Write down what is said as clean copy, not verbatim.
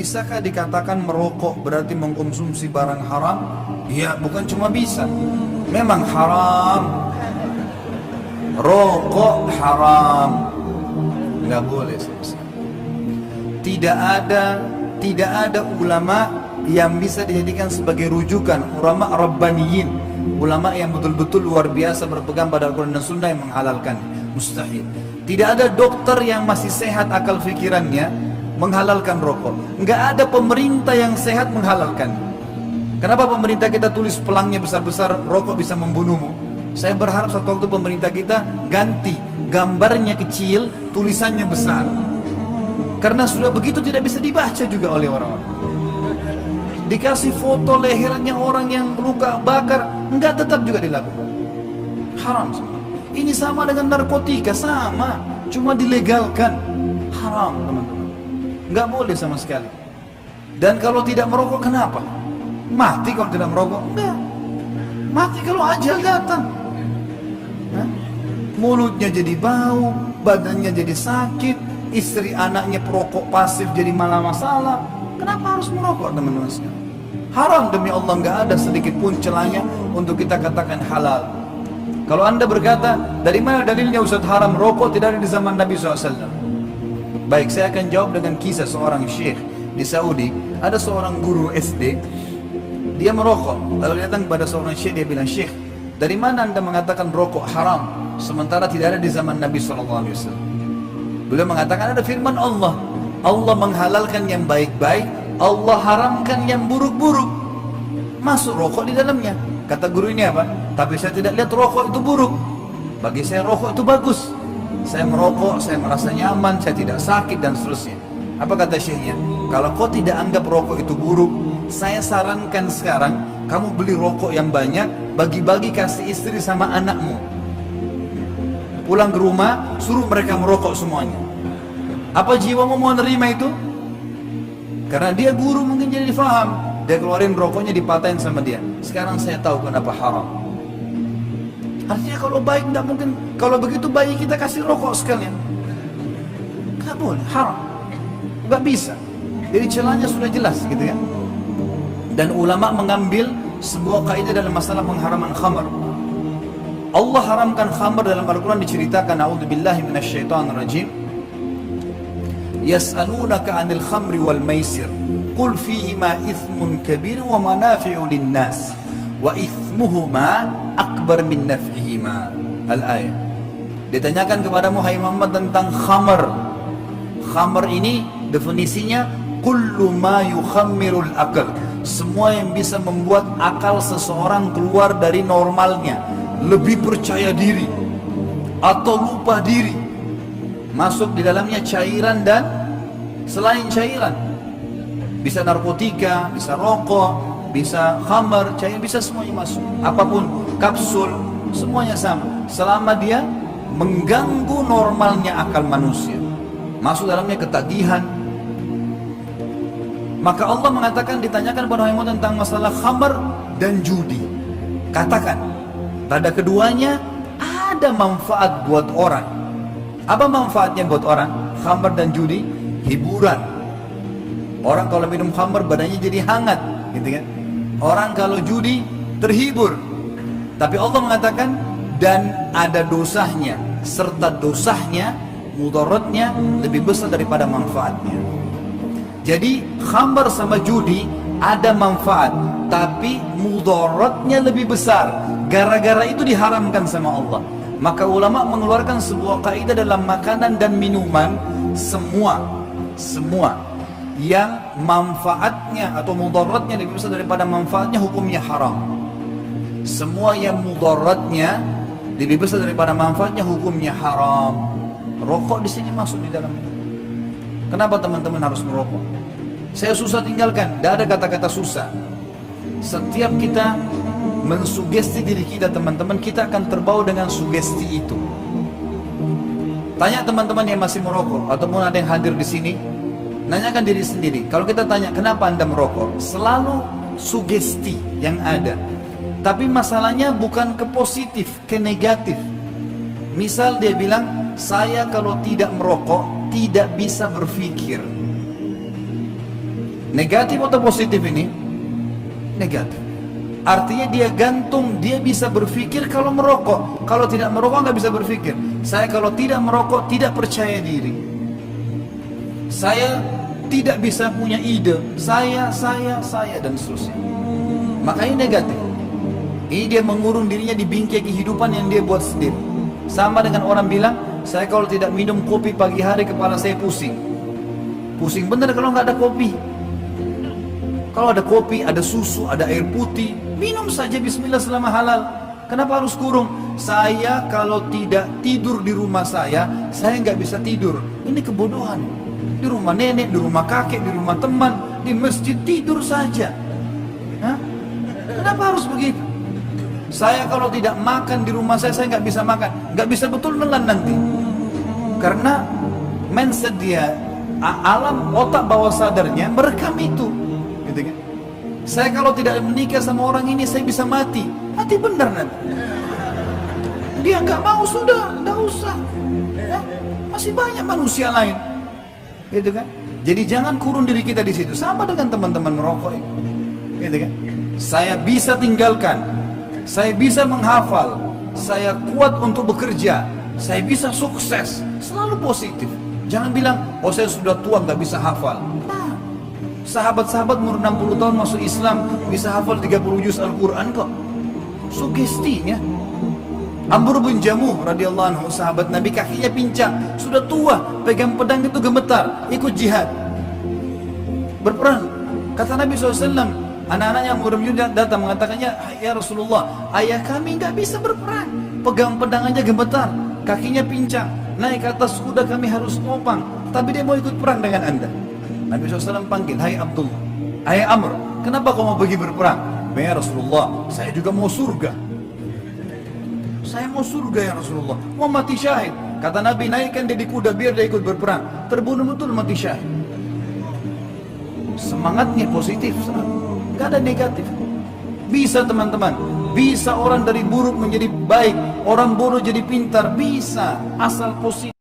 Bisakah dikatakan merokok berarti mengkonsumsi barang haram? Ya, bukan cuma bisa, memang haram. Rokok haram, nggak boleh sama sekali. Tidak ada ulama yang bisa dijadikan sebagai rujukan, ulama rabbaniyin, ulama yang betul-betul luar biasa berpegang pada Al-Quran dan Sunnah yang menghalalkan. Mustahil. Tidak ada dokter yang masih sehat akal fikirannya menghalalkan rokok. Nggak ada pemerintah yang sehat menghalalkan. Kenapa pemerintah kita tulis pelangnya besar-besar, rokok bisa membunuhmu? Saya berharap suatu waktu pemerintah kita ganti gambarnya kecil, tulisannya besar. Karena sudah begitu tidak bisa dibaca juga oleh orang-orang. Dikasih foto lehernya orang yang luka bakar, enggak, tetap juga dilakukan. Haram semua. Ini sama dengan narkotika, sama, cuma dilegalkan. Haram, teman-teman. Enggak boleh sama sekali. Dan kalau tidak merokok kenapa? Mati kalau tidak merokok? Enggak. Mati kalau ajal datang. Mulutnya jadi bau, badannya jadi sakit, istri anaknya perokok pasif jadi malah masalah. Kenapa harus merokok, teman-teman sekalian? Haram demi Allah, nggak ada sedikit pun celahnya untuk kita katakan halal. Kalau anda berkata, dari mana dalilnya Ustaz haram rokok tidak ada di zaman Nabi SAW? Baik, saya akan jawab dengan kisah seorang syekh di Saudi. Ada seorang guru SD, dia merokok. Lalu datang kepada seorang syekh, dia bilang, "Syekh, dari mana anda mengatakan rokok haram sementara tidak ada di zaman Nabi SAW?" Beliau mengatakan, ada firman Allah, Allah menghalalkan yang baik-baik, Allah haramkan yang buruk-buruk. Masuk rokok di dalamnya. Kata guru ini apa? Tapi saya tidak lihat rokok itu buruk. Bagi saya rokok itu bagus. Saya merokok, saya merasa nyaman, saya tidak sakit dan seterusnya. Apa kata syekhnya? Kalau kau tidak anggap rokok itu buruk, saya sarankan sekarang kamu beli rokok yang banyak, bagi-bagi kasih istri sama anakmu. Pulang ke rumah, suruh mereka merokok semuanya. Apa jiwamu mau nerima itu? Karena dia guru mungkin jadi faham. Dia keluarin rokoknya, dipatahin sama dia. Sekarang saya tahu kenapa haram. Artinya kalau baik tidak mungkin. Kalau begitu bayi kita kasih rokok sekalian. Nggak boleh, haram. Nggak bisa. Jadi celahnya sudah jelas gitu ya. Dan ulama mengambil sebuah kaidah dalam masalah pengharaman khamar. Allah haramkan khamar dalam Al-Quran diceritakan, a'udzubillahi minasyaitonirrajim. Yas'alunaka 'anil khamri wal maisir qul fihima ithmun kabir wa manafi'u linnas wa ithmuhuma akbar min naf'ihima. Al-ayat. Ditanyakan kepadamu hai Muhammad tentang khamar. Khamar ini definisinya kullu ma yukhammirul aql, semua yang bisa membuat akal seseorang keluar dari normalnya, lebih percaya diri atau lupa diri. Masuk di dalamnya cairan dan selain cairan. Bisa narkotika, bisa rokok, bisa khamar, cair, bisa semuanya masuk. Apapun, kapsul, semuanya sama. Selama dia mengganggu normalnya akal manusia. Masuk dalamnya ketagihan. Maka Allah mengatakan, ditanyakan pada Muhammad tentang masalah khamar dan judi. Katakan, pada keduanya ada manfaat buat orang. Apa manfaatnya buat orang? Khamar dan judi, hiburan. Orang kalau minum khamar badannya jadi hangat, gitu kan? Orang kalau judi terhibur. Tapi Allah mengatakan, dan ada dosanya, serta dosanya, mudaratnya lebih besar daripada manfaatnya. Jadi khamar sama judi ada manfaat, tapi mudaratnya lebih besar. Gara-gara itu diharamkan sama Allah. Maka ulama mengeluarkan sebuah kaidah dalam makanan dan minuman, semua yang manfaatnya atau mudaratnya lebih besar daripada manfaatnya, hukumnya haram. Semua yang mudaratnya lebih besar daripada manfaatnya, hukumnya haram. Rokok di sini masuk di dalamnya. Kenapa teman-teman harus merokok? Saya susah tinggalkan, tidak ada kata-kata susah. Setiap kita mensugesti diri kita, teman-teman, kita akan terbawa dengan sugesti itu. Tanya teman-teman yang masih merokok ataupun ada yang hadir di sini, nanyakan diri sendiri. Kalau kita tanya kenapa anda merokok, selalu sugesti yang ada. Tapi masalahnya bukan ke positif, ke negatif. Misal dia bilang, saya kalau tidak merokok tidak bisa berpikir. Negatif atau positif ini? Negatif. Artinya dia gantung, dia bisa berpikir kalau merokok. Kalau tidak merokok nggak bisa berpikir. Saya kalau tidak merokok tidak percaya diri. Saya tidak bisa punya ide. Saya dan seterusnya. Makanya negatif. Ini dia mengurung dirinya di bingkai kehidupan yang dia buat sendiri. Sama dengan orang bilang, saya kalau tidak minum kopi pagi hari kepala saya pusing. Pusing bener kalau nggak ada kopi. Kalau ada kopi, ada susu, ada air putih, minum saja bismillah selama halal. Kenapa harus kurung? Saya kalau tidak tidur di rumah saya nggak bisa tidur. Ini kebodohan. Di rumah nenek, di rumah kakek, di rumah teman, di masjid tidur saja. Hah? Kenapa harus begitu? Saya kalau tidak makan di rumah saya nggak bisa makan. Nggak bisa betul nelan nanti. Karena mindset dia, alam otak bawah sadarnya merekam itu. Gitu kan? Saya kalau tidak menikah sama orang ini saya bisa mati. Mati benar nanti. Dia nggak mau, sudah, nggak usah. Ya, masih banyak manusia lain. Gitu kan? Jadi jangan kurun diri kita di situ. Sama dengan teman-teman merokok itu. Gitu kan? Saya bisa tinggalkan. Saya bisa menghafal. Saya kuat untuk bekerja. Saya bisa sukses. Selalu positif. Jangan bilang, oh saya sudah tua nggak bisa hafal. Nah, sahabat-sahabat umur 60 tahun masuk Islam bisa hafal 30 juz Al-Quran kok. Sugestinya. Amr bin Jamuh radhiyallahu anhu, sahabat Nabi, kakinya pincang, sudah tua, pegang pedang itu gemetar, ikut jihad, berperang. Kata Nabi SAW, anak-anaknya Amr bin Jamuh datang mengatakannya, ya Rasulullah, ayah kami nggak bisa berperang, pegang pedang aja gemetar, kakinya pincang, naik ke atas kuda kami harus topang, tapi dia mau ikut perang dengan anda. Nabi SAW panggil, hai Abdullah, hai Amr, kenapa kau mau pergi berperang? Ya Rasulullah, saya juga mau surga. Saya mau surga ya Rasulullah, mau mati syahid. Kata Nabi, naikkan dia di kuda biar dia ikut berperang. Terbunuh betul, mati syahid. Semangatnya positif, gak ada negatif. Bisa teman-teman, bisa orang dari buruk menjadi baik, orang bodoh jadi pintar, bisa, asal positif.